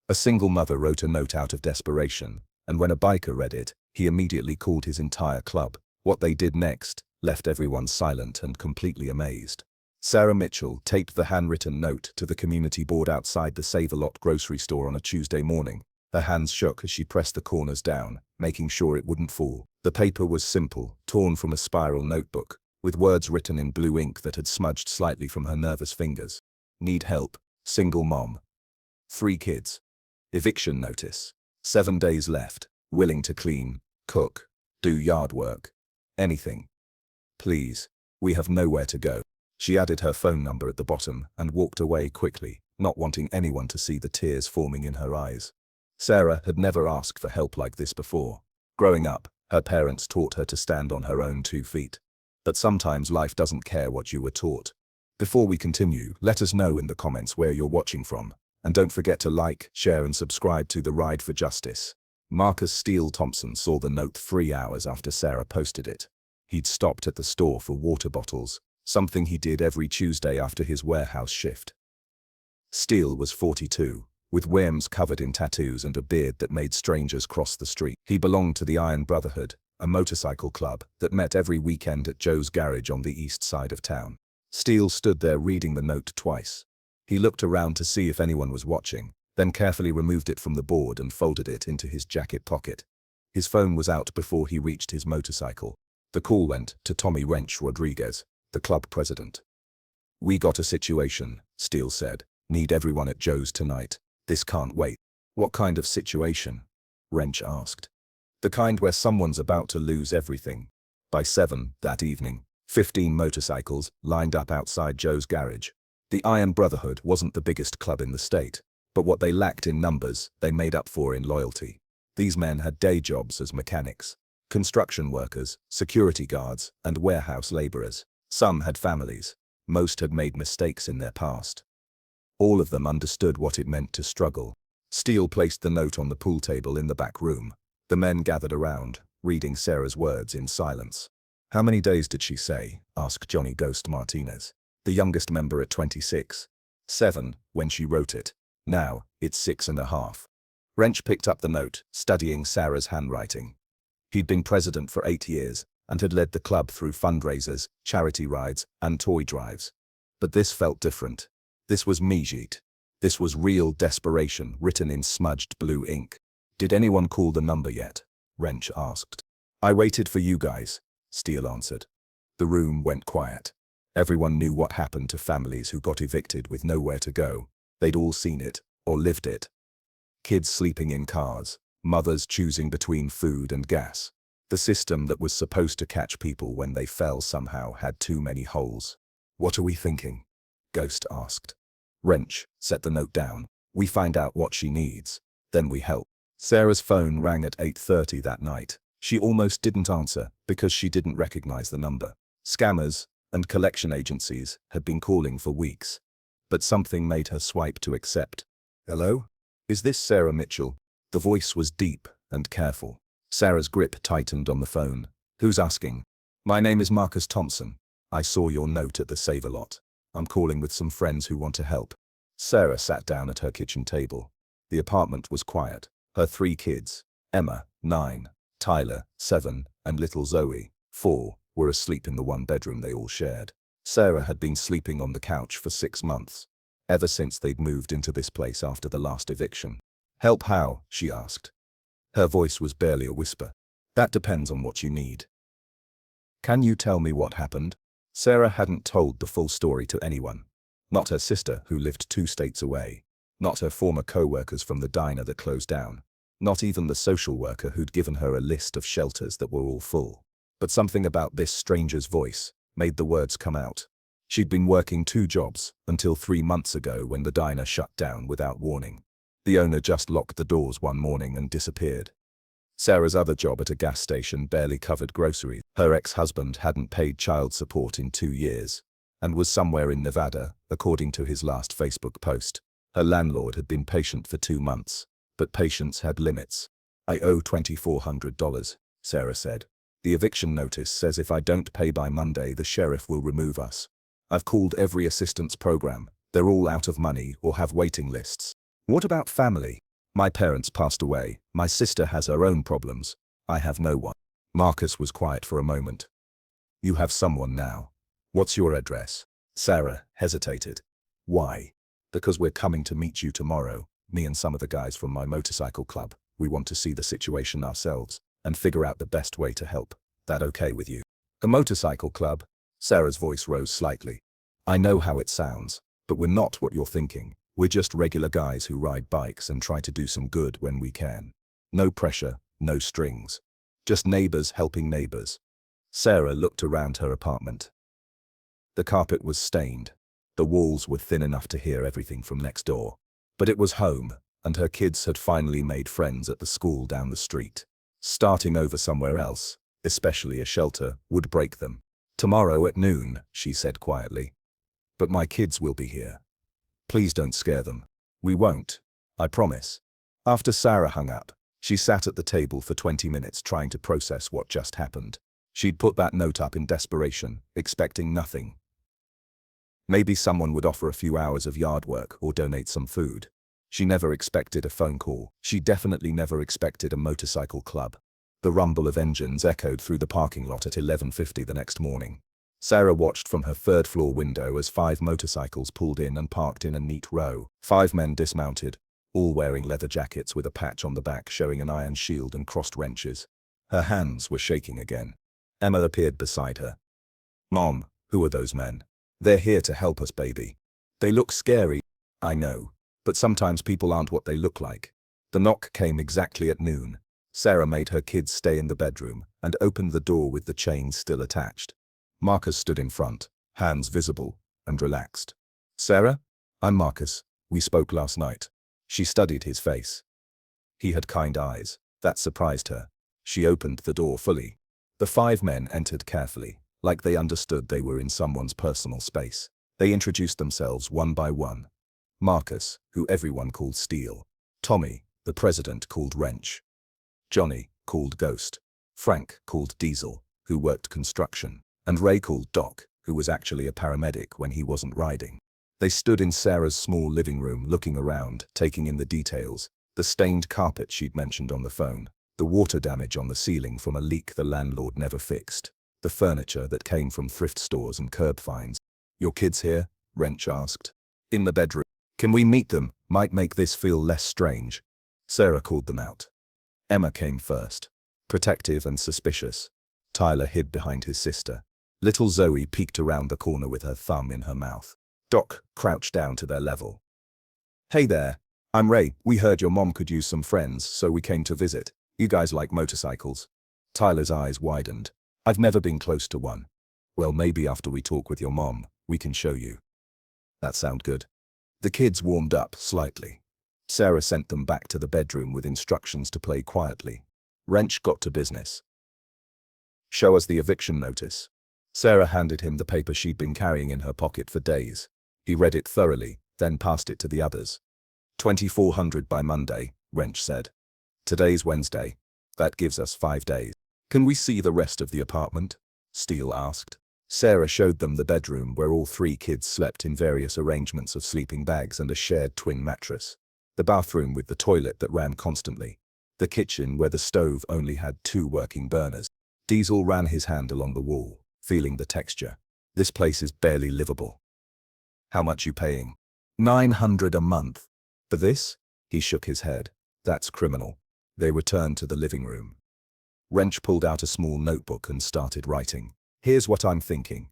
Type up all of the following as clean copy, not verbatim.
A single mother wrote a note out of desperation, and when a biker read it, he immediately called his entire club. What they did next left everyone silent and completely amazed. Sarah Mitchell taped the handwritten note to the community board outside the Save-A-Lot grocery store on a Tuesday morning. Her hands shook as she pressed the corners down, making sure it wouldn't fall. The paper was simple, torn from a spiral notebook, with words written in blue ink that had smudged slightly from her nervous fingers. Need help. Single mom. 3 kids. Eviction notice. 7 days left. Willing to clean, cook, do yard work. Anything. Please. We have nowhere to go. She added her phone number at the bottom and walked away quickly, not wanting anyone to see the tears forming in her eyes. Sarah had never asked for help like this before. Growing up, her parents taught her to stand on her own 2 feet. But sometimes life doesn't care what you were taught. Before we continue, let us know in the comments where you're watching from. And don't forget to like, share and subscribe to The Ride for Justice. Marcus Steele Thompson saw the note 3 hours after Sarah posted it. He'd stopped at the store for water bottles, something he did every Tuesday after his warehouse shift. Steele was 42, with whims covered in tattoos and a beard that made strangers cross the street. He belonged to the Iron Brotherhood, a motorcycle club that met every weekend at Joe's garage on the east side of town. Steele stood there reading the note twice. He looked around to see if anyone was watching, then carefully removed it from the board and folded it into his jacket pocket. His phone was out before he reached his motorcycle. The call went to Tommy Wrench Rodriguez, the club president. We got a situation, Steele said. Need everyone at Joe's tonight. This can't wait. What kind of situation? Wrench asked. The kind where someone's about to lose everything. By 7 that evening, 15 motorcycles lined up outside Joe's garage. The Iron Brotherhood wasn't the biggest club in the state, but what they lacked in numbers, they made up for in loyalty. These men had day jobs as mechanics, construction workers, security guards, and warehouse laborers. Some had families. Most had made mistakes in their past. All of them understood what it meant to struggle. Steele placed the note on the pool table in the back room. The men gathered around, reading Sarah's words in silence. How many days did she say? Asked Johnny Ghost Martinez, the youngest member at 26. 7, when she wrote it. Now, it's 6.5. Wrench picked up the note, studying Sarah's handwriting. He'd been president for 8 years, and had led the club through fundraisers, charity rides, and toy drives. But this felt different. This was Mijit. This was real desperation written in smudged blue ink. Did anyone call the number yet? Wrench asked. I waited for you guys, Steele answered. The room went quiet. Everyone knew what happened to families who got evicted with nowhere to go. They'd all seen it, or lived it. Kids sleeping in cars, mothers choosing between food and gas. The system that was supposed to catch people when they fell somehow had too many holes. What are we thinking? Ghost asked. Wrench set the note down. We find out what she needs. Then we help. Sarah's phone rang at 8:30 that night. She almost didn't answer because she didn't recognize the number. Scammers and collection agencies had been calling for weeks. But something made her swipe to accept. Hello? Is this Sarah Mitchell? The voice was deep and careful. Sarah's grip tightened on the phone. Who's asking? My name is Marcus Thompson. I saw your note at the Save-A-Lot. I'm calling with some friends who want to help. Sarah sat down at her kitchen table. The apartment was quiet. Her 3 kids, Emma, 9, Tyler, 7, and little Zoe, 4, were asleep in the one bedroom they all shared. Sarah had been sleeping on the couch for 6 months, ever since they'd moved into this place after the last eviction. Help how? She asked. Her voice was barely a whisper. That depends on what you need. Can you tell me what happened? Sarah hadn't told the full story to anyone. Not her sister, who lived 2 states away. Not her former co-workers from the diner that closed down. Not even the social worker who'd given her a list of shelters that were all full. But something about this stranger's voice made the words come out. She'd been working 2 jobs until 3 months ago when the diner shut down without warning. The owner just locked the doors one morning and disappeared. Sarah's other job at a gas station barely covered groceries. Her ex-husband hadn't paid child support in 2 years and was somewhere in Nevada, according to his last Facebook post. Her landlord had been patient for 2 months, but patience had limits. I owe $2,400, Sarah said. The eviction notice says if I don't pay by Monday, the sheriff will remove us. I've called every assistance program. They're all out of money or have waiting lists. What about family? My parents passed away. My sister has her own problems. I have no one. Marcus was quiet for a moment. You have someone now. What's your address? Sarah hesitated. Why? Because we're coming to meet you tomorrow, me and some of the guys from my motorcycle club. We want to see the situation ourselves and figure out the best way to help. That okay with you? A motorcycle club? Sarah's voice rose slightly. I know how it sounds, but we're not what you're thinking. We're just regular guys who ride bikes and try to do some good when we can. No pressure, no strings. Just neighbors helping neighbors. Sarah looked around her apartment. The carpet was stained. The walls were thin enough to hear everything from next door. But it was home, and her kids had finally made friends at the school down the street. Starting over somewhere else, especially a shelter, would break them. Tomorrow at noon, she said quietly. But my kids will be here. Please don't scare them. We won't. I promise. After Sarah hung up, she sat at the table for 20 minutes trying to process what just happened. She'd put that note up in desperation, expecting nothing. Maybe someone would offer a few hours of yard work or donate some food. She never expected a phone call. She definitely never expected a motorcycle club. The rumble of engines echoed through the parking lot at 11:50 the next morning. Sarah watched from her third-floor window as 5 motorcycles pulled in and parked in a neat row. 5 men dismounted, all wearing leather jackets with a patch on the back showing an iron shield and crossed wrenches. Her hands were shaking again. Emma appeared beside her. Mom, who are those men? They're here to help us, baby. They look scary. I know, but sometimes people aren't what they look like. The knock came exactly at noon. Sarah made her kids stay in the bedroom and opened the door with the chain still attached. Marcus stood in front, hands visible, and relaxed. Sarah? I'm Marcus. We spoke last night. She studied his face. He had kind eyes. That surprised her. She opened the door fully. The 5 men entered carefully, like they understood they were in someone's personal space. They introduced themselves one by one. Marcus, who everyone called Steel. Tommy, the president, called Wrench. Johnny, called Ghost. Frank, called Diesel, who worked construction. And Ray, called Doc, who was actually a paramedic when he wasn't riding. They stood in Sarah's small living room looking around, taking in the details. The stained carpet she'd mentioned on the phone. The water damage on the ceiling from a leak the landlord never fixed. The furniture that came from thrift stores and curb fines. Your kids here? Wrench asked. In the bedroom. Can we meet them? Might make this feel less strange. Sarah called them out. Emma came first. Protective and suspicious. Tyler hid behind his sister. Little Zoe peeked around the corner with her thumb in her mouth. Doc crouched down to their level. Hey there. I'm Ray. We heard your mom could use some friends, so we came to visit. You guys like motorcycles? Tyler's eyes widened. I've never been close to one. Well, maybe after we talk with your mom, we can show you. That sound good? The kids warmed up slightly. Sarah sent them back to the bedroom with instructions to play quietly. Wrench got to business. Show us the eviction notice. Sarah handed him the paper she'd been carrying in her pocket for days. He read it thoroughly, then passed it to the others. 2400 by Monday, Wrench said. Today's Wednesday. That gives us 5 days. Can we see the rest of the apartment? Steele asked. Sarah showed them the bedroom where all 3 kids slept in various arrangements of sleeping bags and a shared twin mattress. The bathroom with the toilet that ran constantly. The kitchen where the stove only had 2 working burners. Diesel ran his hand along the wall, feeling the texture. This place is barely livable. How much you paying? $900 a month. For this? He shook his head. That's criminal. They returned to the living room. Wrench pulled out a small notebook and started writing. Here's what I'm thinking.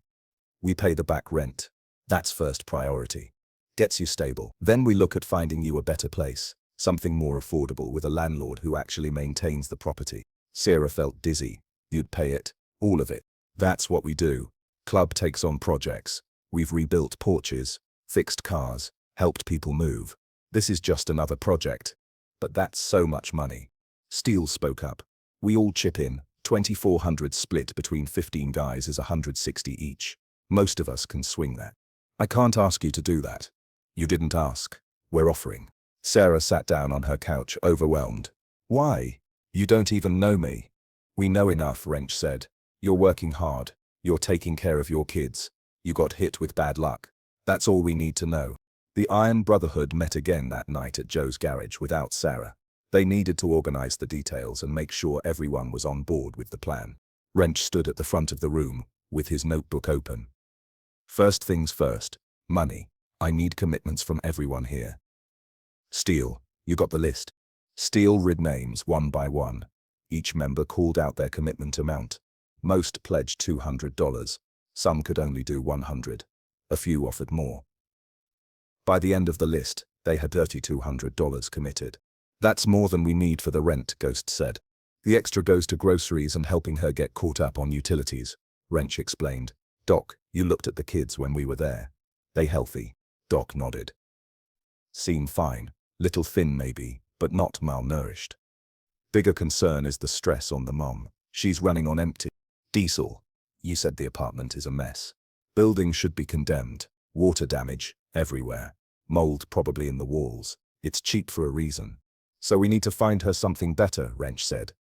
We pay the back rent. That's first priority. Gets you stable. Then we look at finding you a better place. Something more affordable with a landlord who actually maintains the property. Sarah felt dizzy. You'd pay it. All of it. That's what we do. Club takes on projects. We've rebuilt porches, fixed cars, helped people move. This is just another project. But that's so much money. Steele spoke up. We all chip in. 2400 split between 15 guys is 160 each. Most of us can swing that. I can't ask you to do that. You didn't ask. We're offering. Sarah sat down on her couch, overwhelmed. Why? You don't even know me. We know enough, Wrench said. You're working hard. You're taking care of your kids. You got hit with bad luck. That's all we need to know. The Iron Brotherhood met again that night at Joe's garage without Sarah. They needed to organize the details and make sure everyone was on board with the plan. Wrench stood at the front of the room, with his notebook open. First things first, money. I need commitments from everyone here. Steele, you got the list. Steele read names one by one. Each member called out their commitment amount. Most pledged $200. Some could only do $100. A few offered more. By the end of the list, they had $3,200 committed. That's more than we need for the rent, Ghost said. The extra goes to groceries and helping her get caught up on utilities, Wrench explained. Doc, you looked at the kids when we were there. They healthy? Doc nodded. Seem fine. Little thin maybe, but not malnourished. Bigger concern is the stress on the mom. She's running on empty. Diesel, you said the apartment is a mess. Building should be condemned. Water damage, everywhere. Mold probably in the walls. It's cheap for a reason. So we need to find her something better, Wrench said.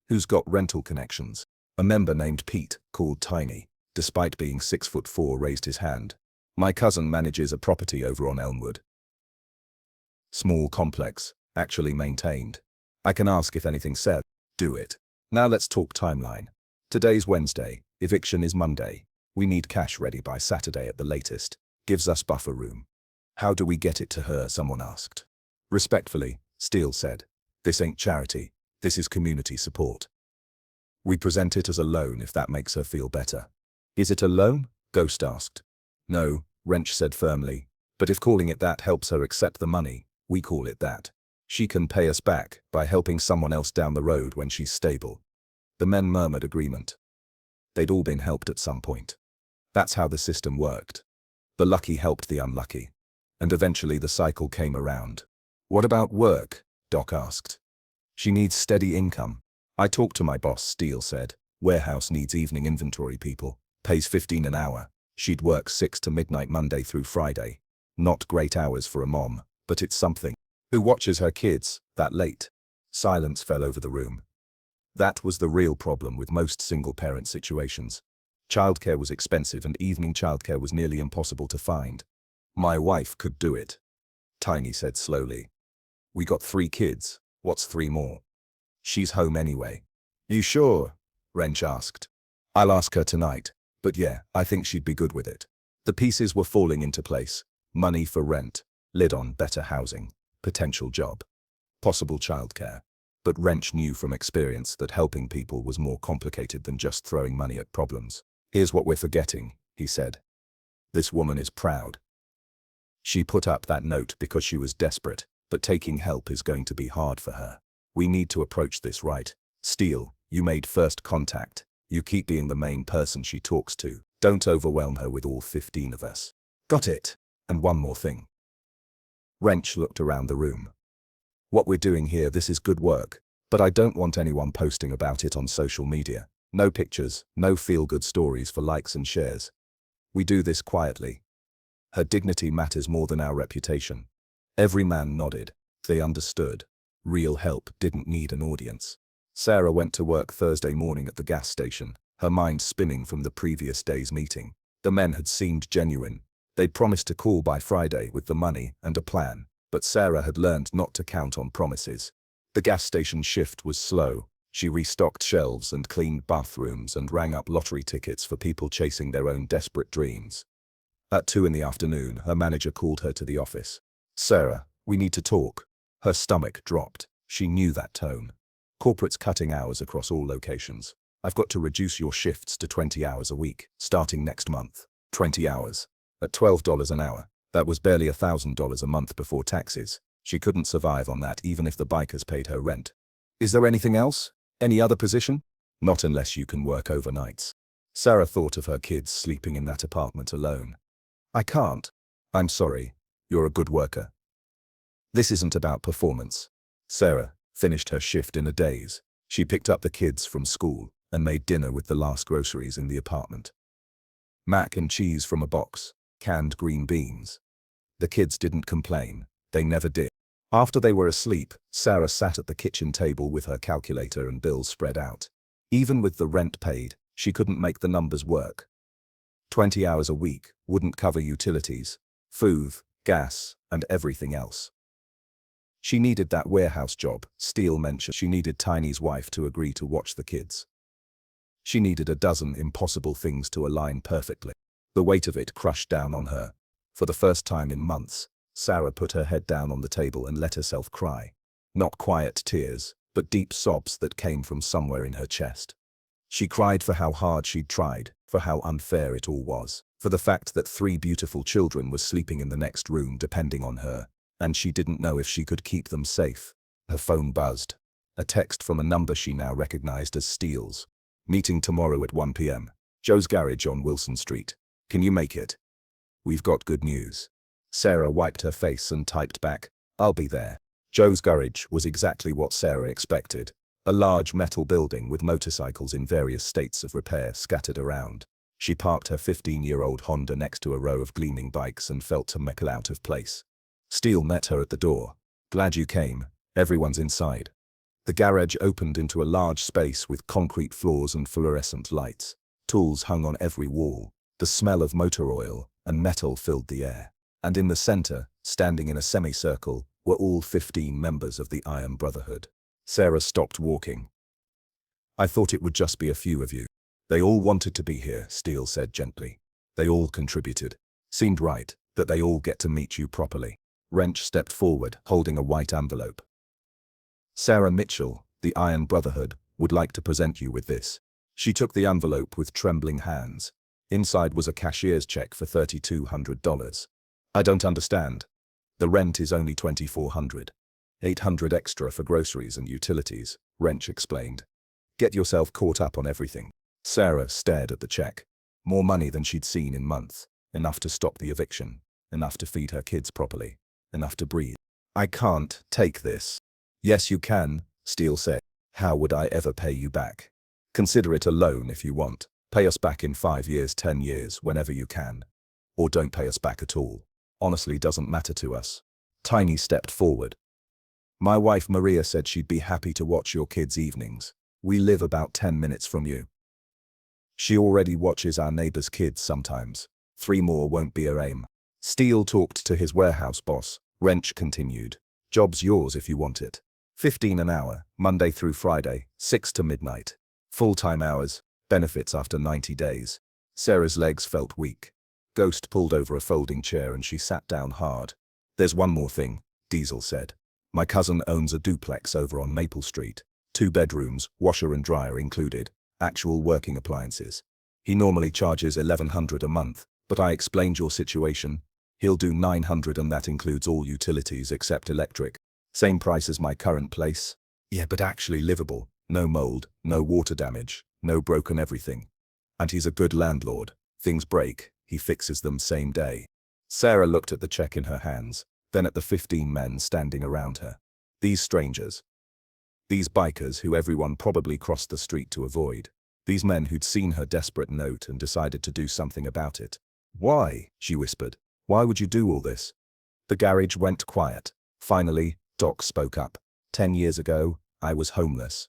Who's got rental connections? A member named Pete, called Tiny, despite being 6'4", raised his hand. My cousin manages a property over on Elmwood. Small complex, actually maintained. I can ask if anything's said. Do it. Now let's talk timeline. Today's Wednesday, eviction is Monday. We need cash ready by Saturday at the latest. Gives us buffer room. How do we get it to her, someone asked. Respectfully, Steele said. This ain't charity. This is community support. We present it as a loan if that makes her feel better. Is it a loan? Ghost asked. No, Wrench said firmly. But if calling it that helps her accept the money, we call it that. She can pay us back by helping someone else down the road when she's stable. The men murmured agreement. They'd all been helped at some point. That's how the system worked. The lucky helped the unlucky. And eventually the cycle came around. What about work? Doc asked. She needs steady income. I talked to my boss, Steele said. Warehouse needs evening inventory people. Pays $15 an hour. She'd work 6 to midnight Monday through Friday. Not great hours for a mom, but it's something. Who watches her kids that late? Silence fell over the room. That was the real problem with most single-parent situations. Childcare was expensive and evening childcare was nearly impossible to find. My wife could do it, Tiny said slowly. We got 3 kids. What's 3 more? She's home anyway. You sure? Wrench asked. I'll ask her tonight. But yeah, I think she'd be good with it. The pieces were falling into place. Money for rent. Lid on better housing. Potential job. Possible childcare. But Wrench knew from experience that helping people was more complicated than just throwing money at problems. Here's what we're forgetting, he said. This woman is proud. She put up that note because she was desperate, but taking help is going to be hard for her. We need to approach this right. Steele, you made first contact. You keep being the main person she talks to. Don't overwhelm her with all 15 of us. Got it. And one more thing. Wrench looked around the room. What we're doing here, this is good work, but I don't want anyone posting about it on social media. No pictures, no feel-good stories for likes and shares. We do this quietly. Her dignity matters more than our reputation. Every man nodded. They understood. Real help didn't need an audience. Sarah went to work Thursday morning at the gas station, her mind spinning from the previous day's meeting. The men had seemed genuine. They'd promised to call by Friday with the money and a plan, but Sarah had learned not to count on promises. The gas station shift was slow. She restocked shelves and cleaned bathrooms and rang up lottery tickets for people chasing their own desperate dreams. At 2 in the afternoon, her manager called her to the office. Sarah, we need to talk. Her stomach dropped. She knew that tone. Corporate's cutting hours across all locations. I've got to reduce your shifts to 20 hours a week, starting next month. 20 hours. At $12 an hour. That was barely $1,000 a month before taxes. She couldn't survive on that even if the bikers paid her rent. Is there anything else? Any other position? Not unless you can work overnights. Sarah thought of her kids sleeping in that apartment alone. I can't. I'm sorry. You're a good worker. This isn't about performance. Sarah finished her shift in a daze. She picked up the kids from school and made dinner with the last groceries in the apartment. Mac and cheese from a box, canned green beans. The kids didn't complain. They never did. After they were asleep, Sarah sat at the kitchen table with her calculator and bills spread out. Even with the rent paid, she couldn't make the numbers work. 20 hours a week wouldn't cover utilities, food, gas, and everything else. She needed that warehouse job. Steele mentioned she needed Tiny's wife to agree to watch the kids. She needed a dozen impossible things to align perfectly. The weight of it crushed down on her. For the first time in months, Sarah put her head down on the table and let herself cry. Not quiet tears, but deep sobs that came from somewhere in her chest. She cried for how hard she'd tried, for how unfair it all was, for the fact that 3 beautiful children were sleeping in the next room depending on her, and she didn't know if she could keep them safe. Her phone buzzed. A text from a number she now recognized as Steele's. Meeting tomorrow at 1 p.m. Joe's garage on Wilson Street. Can you make it? We've got good news. Sarah wiped her face and typed back, I'll be there. Joe's garage was exactly what Sarah expected. A large metal building with motorcycles in various states of repair scattered around. She parked her 15-year-old Honda next to a row of gleaming bikes and felt to meckle out of place. Steele met her at the door. Glad you came. Everyone's inside. The garage opened into a large space with concrete floors and fluorescent lights. Tools hung on every wall. The smell of motor oil and metal filled the air. And in the center, standing in a semicircle, were all 15 members of the Iron Brotherhood. Sarah stopped walking. I thought it would just be a few of you. They all wanted to be here, Steele said gently. They all contributed. Seemed right that they all get to meet you properly. Wrench stepped forward, holding a white envelope. Sarah Mitchell, the Iron Brotherhood, would like to present you with this. She took the envelope with trembling hands. Inside was a cashier's check for $3,200. I don't understand. The rent is only $2,400. $800 extra for groceries and utilities, Wrench explained. Get yourself caught up on everything. Sarah stared at the check. More money than she'd seen in months. Enough to stop the eviction. Enough to feed her kids properly. Enough to breathe. I can't take this. Yes, you can, Steele said. How would I ever pay you back? Consider it a loan if you want. Pay us back in 5 years, 10 years, whenever you can. Or don't pay us back at all. Honestly, doesn't matter to us. Tiny stepped forward. My wife Maria said she'd be happy to watch your kids' evenings. We live about 10 minutes from you. She already watches our neighbors' kids sometimes. 3 more won't be her aim. Steele talked to his warehouse boss. Wrench continued. Job's yours if you want it. 15 an hour, Monday through Friday, 6 to midnight. Full-time hours, benefits after 90 days. Sarah's legs felt weak. Ghost pulled over a folding chair and she sat down hard. There's one more thing, Diesel said. My cousin owns a duplex over on Maple Street. 2 bedrooms, washer and dryer included, actual working appliances. He normally charges $1,100 a month, but I explained your situation. He'll do $900 and that includes all utilities except electric. Same price as my current place. Yeah, but actually livable. No mold, no water damage, no broken everything. And he's a good landlord. Things break, he fixes them same day. Sarah looked at the check in her hands, then at the 15 men standing around her. These strangers. These bikers who everyone probably crossed the street to avoid. These men who'd seen her desperate note and decided to do something about it. Why? She whispered. Why would you do all this? The garage went quiet. Finally, Doc spoke up. 10 years ago, I was homeless.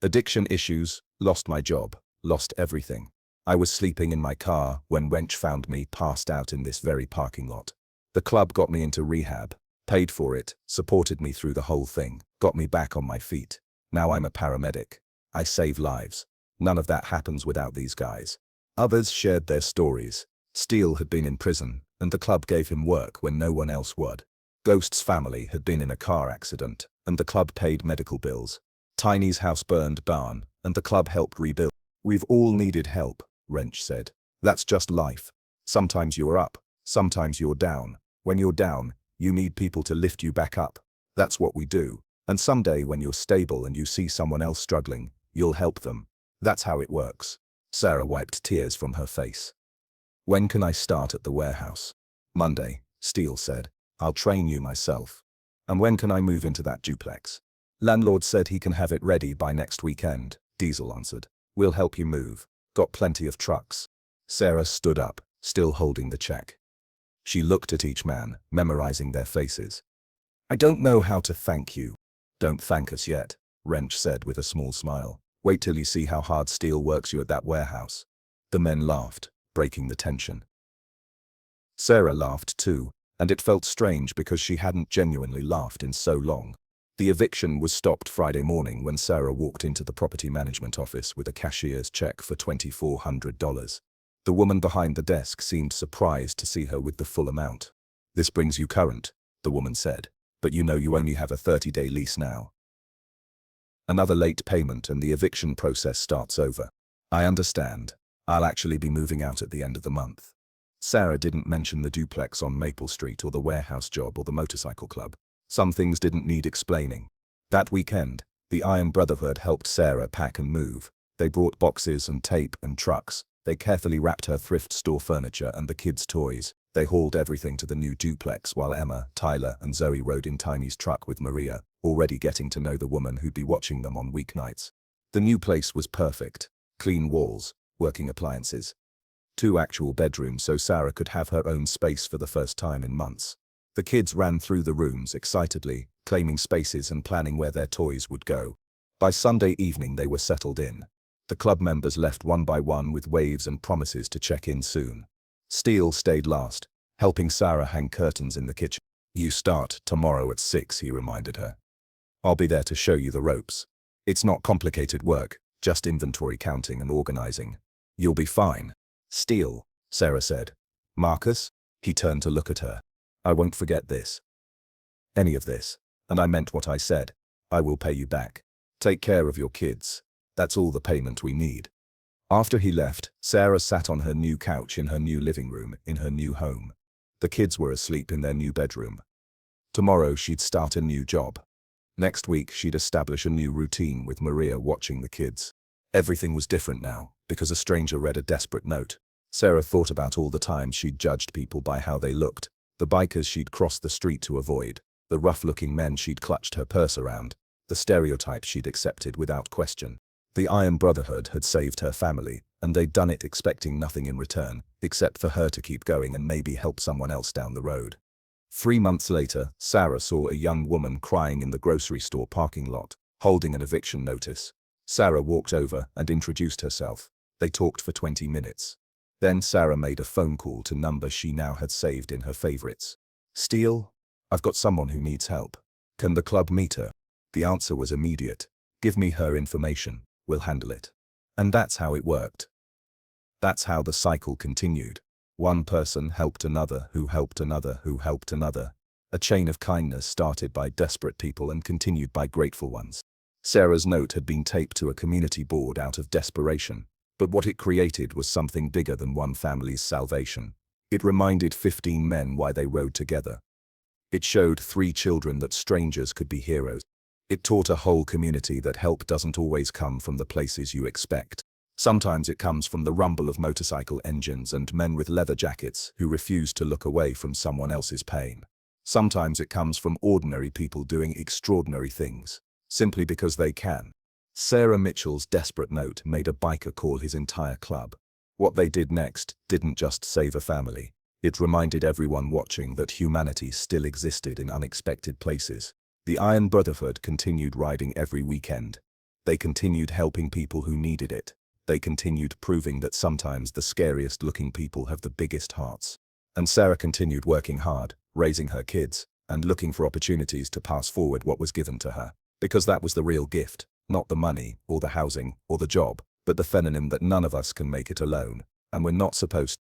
Addiction issues, lost my job, lost everything. I was sleeping in my car when Wrench found me passed out in this very parking lot. The club got me into rehab, paid for it, supported me through the whole thing, got me back on my feet. Now I'm a paramedic. I save lives. None of that happens without these guys. Others shared their stories. Steele had been in prison, and the club gave him work when no one else would. Ghost's family had been in a car accident, and the club paid medical bills. Tiny's house burned down, and the club helped rebuild. We've all needed help, Wrench said. That's just life. Sometimes you're up, sometimes you're down. When you're down, you need people to lift you back up. That's what we do. And someday when you're stable and you see someone else struggling, you'll help them. That's how it works. Sarah wiped tears from her face. When can I start at the warehouse? Monday, Steele said. I'll train you myself. And when can I move into that duplex? Landlord said he can have it ready by next weekend, Diesel answered. We'll help you move. Got plenty of trucks. Sarah stood up, still holding the check. She looked at each man, memorizing their faces. I don't know how to thank you. Don't thank us yet, Wrench said with a small smile. Wait till you see how hard Steele works you at that warehouse. The men laughed, breaking the tension. Sarah laughed too, and it felt strange because she hadn't genuinely laughed in so long. The eviction was stopped Friday morning when Sarah walked into the property management office with a cashier's check for $2,400. The woman behind the desk seemed surprised to see her with the full amount. "This brings you current," the woman said, "but you know you only have a 30-day lease now. Another late payment and the eviction process starts over." "I understand. I'll actually be moving out at the end of the month." Sarah didn't mention the duplex on Maple Street or the warehouse job or the motorcycle club. Some things didn't need explaining. That weekend, the Iron Brotherhood helped Sarah pack and move. They brought boxes and tape and trucks. They carefully wrapped her thrift store furniture and the kids' toys. They hauled everything to the new duplex while Emma, Tyler, and Zoe rode in Tiny's truck with Maria, already getting to know the woman who'd be watching them on weeknights. The new place was perfect. Clean walls, working appliances. 2 actual bedrooms so Sarah could have her own space for the first time in months. The kids ran through the rooms excitedly, claiming spaces and planning where their toys would go. By Sunday evening they were settled in. The club members left one by one with waves and promises to check in soon. Steele stayed last, helping Sarah hang curtains in the kitchen. "You start tomorrow at 6, he reminded her. "I'll be there to show you the ropes. It's not complicated work, just inventory counting and organizing. You'll be fine." "Steele," Sarah said. "Marcus?" He turned to look at her. "I won't forget this. Any of this. And I meant what I said. I will pay you back. Take care of your kids. That's all the payment we need." After he left, Sarah sat on her new couch in her new living room, in her new home. The kids were asleep in their new bedroom. Tomorrow she'd start a new job. Next week she'd establish a new routine with Maria watching the kids. Everything was different now, because a stranger read a desperate note. Sarah thought about all the times she'd judged people by how they looked, the bikers she'd crossed the street to avoid, the rough-looking men she'd clutched her purse around, the stereotypes she'd accepted without question. The Iron Brotherhood had saved her family, and they'd done it expecting nothing in return, except for her to keep going and maybe help someone else down the road. 3 months later, Sarah saw a young woman crying in the grocery store parking lot, holding an eviction notice. Sarah walked over and introduced herself. They talked for 20 minutes. Then Sarah made a phone call to number she now had saved in her favorites. "Steele, I've got someone who needs help. Can the club meet her?" The answer was immediate. "Give me her information. We'll handle it." And that's how it worked. That's how the cycle continued. One person helped another, who helped another, who helped another. A chain of kindness started by desperate people and continued by grateful ones. Sarah's note had been taped to a community board out of desperation, but what it created was something bigger than one family's salvation. It reminded 15 men why they rode together. It showed 3 children that strangers could be heroes. It taught a whole community that help doesn't always come from the places you expect. Sometimes it comes from the rumble of motorcycle engines and men with leather jackets who refuse to look away from someone else's pain. Sometimes it comes from ordinary people doing extraordinary things, simply because they can. Sarah Mitchell's desperate note made a biker call his entire club. What they did next didn't just save a family. It reminded everyone watching that humanity still existed in unexpected places. The Iron Brotherhood continued riding every weekend. They continued helping people who needed it. They continued proving that sometimes the scariest-looking people have the biggest hearts. And Sarah continued working hard, raising her kids, and looking for opportunities to pass forward what was given to her. Because that was the real gift, not the money, or the housing, or the job, but the feminine that none of us can make it alone, and we're not supposed to.